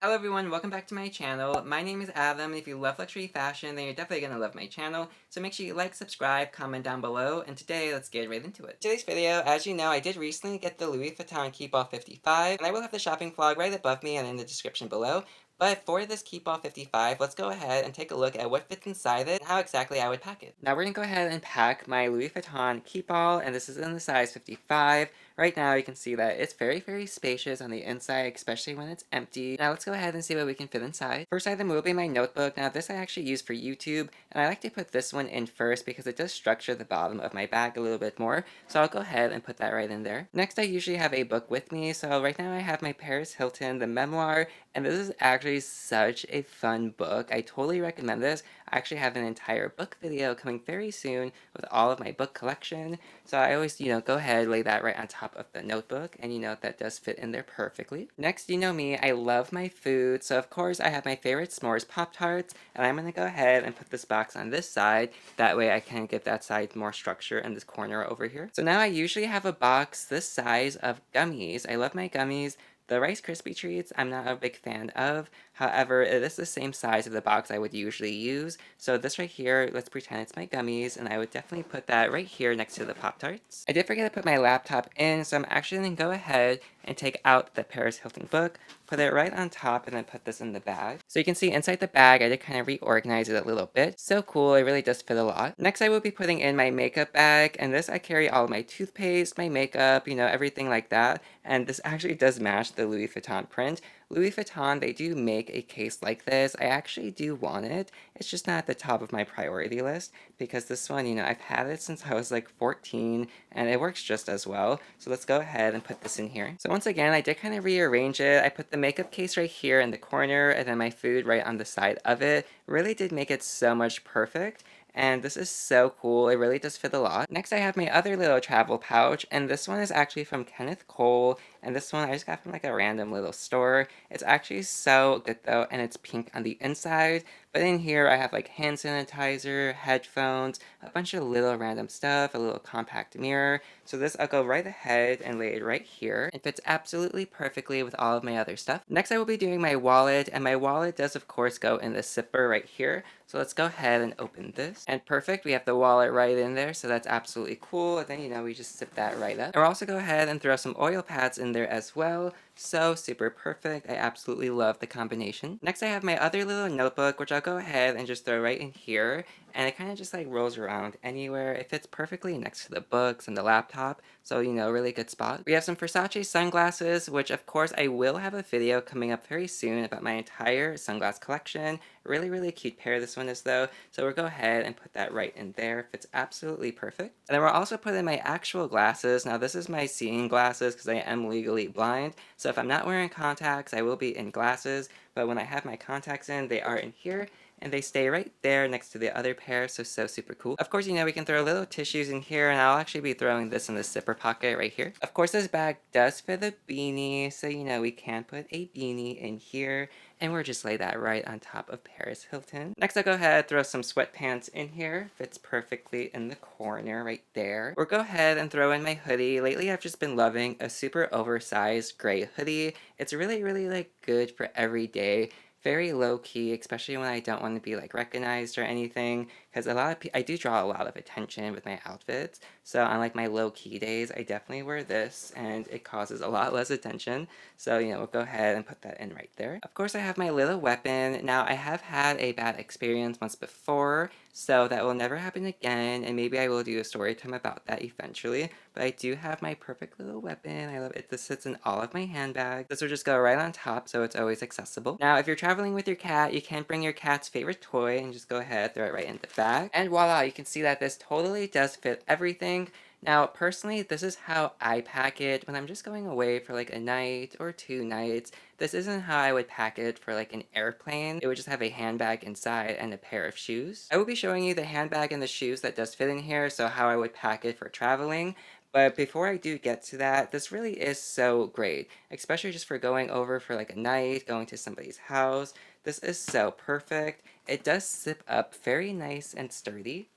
Hello everyone, welcome back to my channel. My name is Adam, and if you love luxury fashion, then you're definitely going to love my channel. So make sure you like, subscribe, comment down below, and today, let's get right into it. Today's video, as you know, I did recently get the Louis Vuitton Keepall 55, and I will have the shopping vlog right above me and in the description below. But for this Keepall 55, let's go ahead and take a look at what fits inside it and how exactly I would pack it. Now we're going to go ahead and pack my Louis Vuitton Keepall, and this is in the size 55. Right now you can see that it's very spacious on the inside, especially when it's empty. Now let's go ahead and see what we can fit inside. First item will be my notebook. Now this I actually use for YouTube, and I like to put this one in first because it does structure the bottom of my bag a little bit more. So I'll go ahead and put that right in there. Next, I usually have a book with me. So right now I have my Paris Hilton, the memoir, and this is actually such a fun book. I totally recommend this. I actually have an entire book video coming very soon with all of my book collection. So I always, go ahead, lay that right on top of the notebook, and that does fit in there perfectly. Next, you know me, I love my food, so of course I have my favorite s'mores Pop-Tarts, and I'm gonna go ahead and put this box on this side. That way I can give that side more structure in this corner over here. So now I usually have a box this size of gummies. I love my gummies. The Rice Krispie treats, I'm not a big fan of. However, it is the same size of the box I would usually use. So this right here, let's pretend it's my gummies, and I would definitely put that right here next to the Pop-Tarts. I did forget to put my laptop in, so I'm actually going to go ahead and take out the Paris Hilton book, put it right on top, and then put this in the bag. So you can see inside the bag, I did kind of reorganize it a little bit. So cool, it really does fit a lot. Next, I will be putting in my makeup bag, and this I carry all of my toothpaste, my makeup, everything like that. And this actually does match the Louis Vuitton print. Louis Vuitton, they do make a case like this. I actually do want it. It's just not at the top of my priority list because this one, I've had it since I was like 14 and it works just as well. So let's go ahead and put this in here. So once again, I did kind of rearrange it. I put the makeup case right here in the corner and then my food right on the side of it. Really did make it so much perfect. And this is so cool. It really does fit a lot. Next, I have my other little travel pouch, and this one is actually from Kenneth Cole, and this one I just got from like a random little store. It's actually so good though, and it's pink on the inside. But in here, I have like hand sanitizer, headphones, a bunch of little random stuff, a little compact mirror. So this, I'll go right ahead and lay it right here. It fits absolutely perfectly with all of my other stuff. Next, I will be doing my wallet, and my wallet does of course go in the zipper right here. So let's go ahead and open this. And perfect, we have the wallet right in there, so that's absolutely cool. And then, we just zip that right up. And we'll also go ahead and throw some oil pads in there as well. So super perfect. I absolutely love the combination. Next, I have my other little notebook, which I'll go ahead and just throw right in here. And it kind of just like rolls around anywhere. It fits perfectly next to the books and the laptop. So, really good spot. We have some Versace sunglasses, which of course I will have a video coming up very soon about my entire sunglass collection. Really cute pair this one is though. So we'll go ahead and put that right in there. Fits absolutely perfect. And then we'll also put in my actual glasses. Now this is my seeing glasses because I am legally blind. So if I'm not wearing contacts, I will be in glasses. But when I have my contacts in, they are in here. And they stay right there next to the other pair, so super cool. Of course, we can throw little tissues in here, and I'll actually be throwing this in the zipper pocket right here. Of course, this bag does fit a beanie, so we can put a beanie in here, and we'll just lay that right on top of Paris Hilton. Next, I'll go ahead, throw some sweatpants in here. Fits perfectly in the corner right there. We'll go ahead and throw in my hoodie. Lately, I've just been loving a super oversized gray hoodie. It's really like good for every day. Very low key, especially when I don't want to be like recognized or anything, because I do draw a lot of attention with my outfits. So on like my low key days, I definitely wear this, and it causes a lot less attention. So we'll go ahead and put that in right there. Of course, I have my little weapon. Now I have had a bad experience once before, so that will never happen again, and maybe I will do a story time about that eventually. But I do have my perfect little weapon. I love it. This sits in all of my handbags. This will just go right on top, so it's always accessible. Now, if you're traveling with your cat, you can bring your cat's favorite toy and just go ahead, throw it right in the bag. And voila, you can see that this totally does fit everything. Now, personally, this is how I pack it when I'm just going away for like a night or 2 nights. This isn't how I would pack it for like an airplane. It would just have a handbag inside and a pair of shoes. I will be showing you the handbag and the shoes that does fit in here, so how I would pack it for traveling. But before I do get to that, this really is so great, especially just for going over for like a night, going to somebody's house. This is so perfect. It does zip up very nice and sturdy.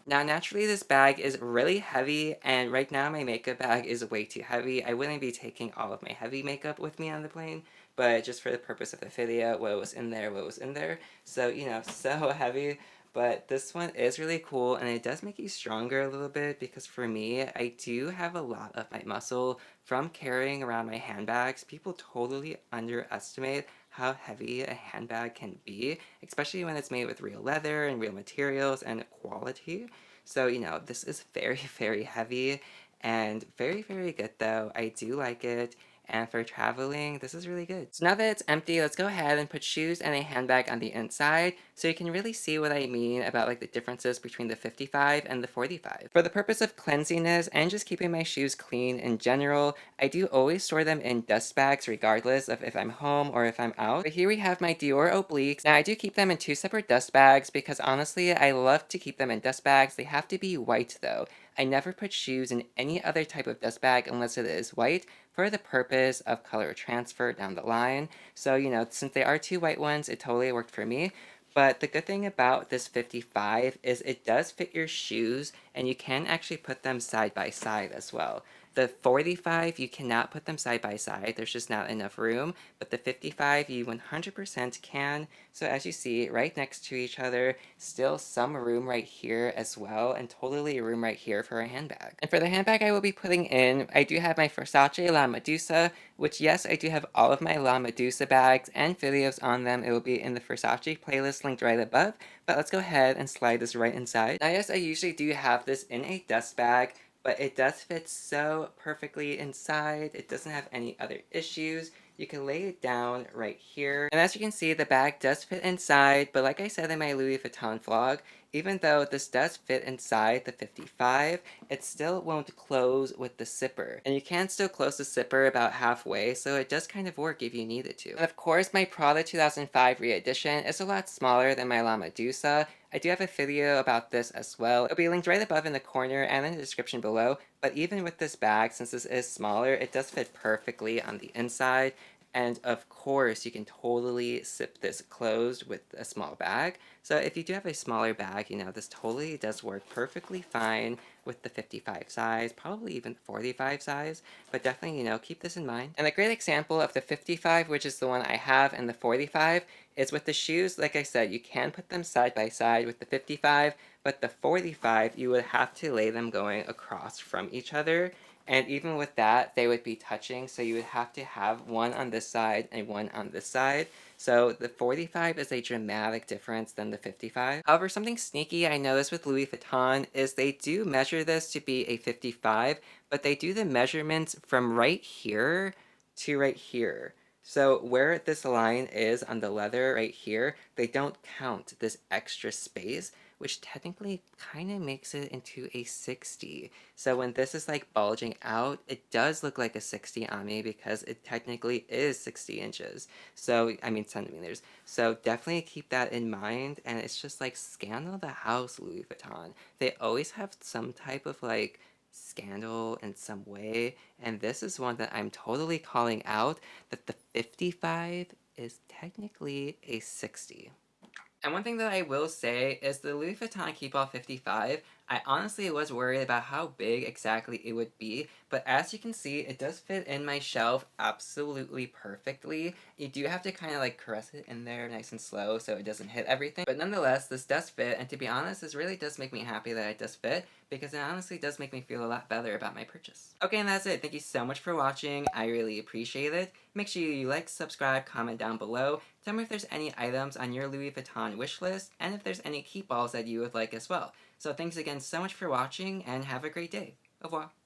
Now, naturally, this bag is really heavy, and right now my makeup bag is way too heavy. I wouldn't be taking all of my heavy makeup with me on the plane, but just for the purpose of the video, what was in there, what was in there. So, you know, so heavy. But this one is really cool, and it does make you stronger a little bit because for me, I do have a lot of my muscle from carrying around my handbags. People totally underestimate how heavy a handbag can be, especially when it's made with real leather and real materials and quality. So, you know, this is very, very heavy and very, very good though. I do like it. And for traveling, this is really good. So now that it's empty, let's go ahead and put shoes and a handbag on the inside so you can really see what I mean about like the differences between the 55 and the 45. For the purpose of cleansiness and just keeping my shoes clean in general, I do always store them in dust bags regardless of if I'm home or if I'm out. But here we have my Dior obliques. Now I do keep them in 2 separate dust bags because honestly, I love to keep them in dust bags. They have to be white though. I never put shoes in any other type of dust bag unless it is white for the purpose of color transfer down the line. So, you know, since they are 2 white ones, it totally worked for me. But the good thing about this 55 is it does fit your shoes and you can actually put them side by side as well. The 45, you cannot put them side by side. There's just not enough room. But the 55, you 100% can. So as you see, right next to each other, still some room right here as well, and totally room right here for a handbag. And for the handbag I will be putting in, I do have my Versace La Medusa, which yes, I do have all of my La Medusa bags and videos on them. It will be in the Versace playlist linked right above. But let's go ahead and slide this right inside. Now yes, I usually do have this in a dust bag, but it does fit so perfectly inside. It doesn't have any other issues. You can lay it down right here. And as you can see, the bag does fit inside, but like I said in my Louis Vuitton vlog, even though this does fit inside the 55, it still won't close with the zipper. And you can still close the zipper about halfway, so it does kind of work if you need it to. And of course, my Prada 2005 re-edition is a lot smaller than my La Medusa. I do have a video about this as well. It'll be linked right above in the corner and in the description below. But even with this bag, since this is smaller, it does fit perfectly on the inside. And of course, you can totally zip this closed with a small bag. So if you do have a smaller bag, you know, this totally does work perfectly fine with the 55 size, probably even 45 size, but definitely, you know, keep this in mind. And a great example of the 55, which is the one I have, and the 45, is with the shoes. Like I said, you can put them side by side with the 55, but the 45, you would have to lay them going across from each other. And even with that, they would be touching, so you would have to have one on this side and one on this side. So the 45 is a dramatic difference than the 55. However, something sneaky I noticed with Louis Vuitton is they do measure this to be a 55, but they do the measurements from right here to right here. So where this line is on the leather right here, they don't count this extra space, which technically kind of makes it into a 60. So when this is like bulging out, it does look like a 60 on me because it technically is 60 inches. So, I mean centimeters. So definitely keep that in mind, and it's just like scandal the house, Louis Vuitton. They always have some type of like scandal in some way, and this is one that I'm totally calling out, that the 55 is technically a 60. And one thing that I will say is the Louis Vuitton Keepall 55, I honestly was worried about how big exactly it would be, but as you can see, it does fit in my shelf absolutely perfectly. You do have to kind of like caress it in there nice and slow so it doesn't hit everything, but nonetheless, this does fit, and to be honest, this really does make me happy that it does fit, because it honestly does make me feel a lot better about my purchase. Okay, and that's it. Thank you so much for watching. I really appreciate it. Make sure you like, subscribe, comment down below. Tell me if there's any items on your Louis Vuitton wish list, and if there's any Keepalls that you would like as well. So thanks again so much for watching, and have a great day. Au revoir.